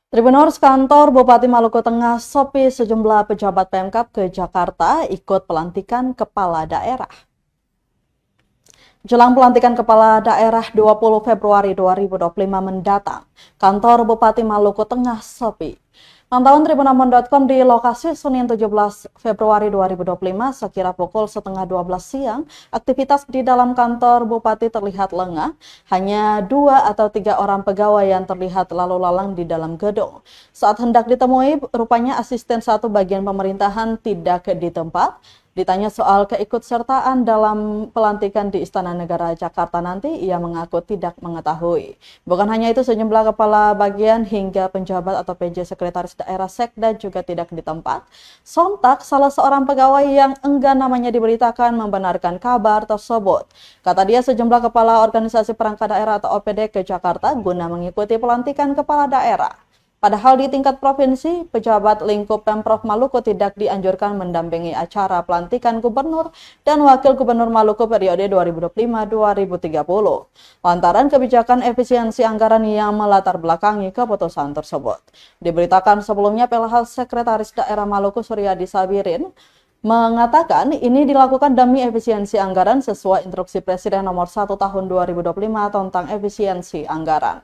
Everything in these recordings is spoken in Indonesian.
Tribuners kantor Bupati Maluku Tengah Sopi sejumlah pejabat Pemkab ke Jakarta ikut pelantikan kepala daerah. Jelang pelantikan kepala daerah 20 Februari 2025 mendatang, kantor Bupati Maluku Tengah Sopi. Pantauan tribunamon.com di lokasi Senin 17 Februari 2025 sekira pukul setengah 12 siang, aktivitas di dalam kantor Bupati terlihat lengah. Hanya 2 atau 3 orang pegawai yang terlihat lalu lalang di dalam gedung. Saat hendak ditemui, rupanya asisten satu bagian pemerintahan tidak di tempat. Ditanya soal keikutsertaan dalam pelantikan di Istana Negara Jakarta nanti, ia mengaku tidak mengetahui. Bukan hanya itu, sejumlah kepala bagian hingga penjabat atau PJ Sekretaris Daerah Sekda juga tidak di tempat. Sontak, salah seorang pegawai yang enggan namanya diberitakan membenarkan kabar tersebut. Kata dia, sejumlah kepala organisasi perangkat daerah atau OPD ke Jakarta guna mengikuti pelantikan kepala daerah. Padahal di tingkat provinsi, pejabat lingkup Pemprov Maluku tidak dianjurkan mendampingi acara pelantikan gubernur dan wakil gubernur Maluku periode 2025-2030. Lantaran kebijakan efisiensi anggaran yang melatar belakangi keputusan tersebut. Diberitakan sebelumnya, PLH Sekretaris Daerah Maluku Suryadi Sabirin mengatakan ini dilakukan demi efisiensi anggaran sesuai instruksi Presiden nomor 1 tahun 2025 tentang efisiensi anggaran.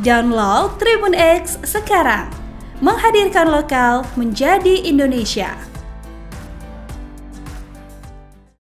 Download Tribun X sekarang, menghadirkan lokal menjadi Indonesia.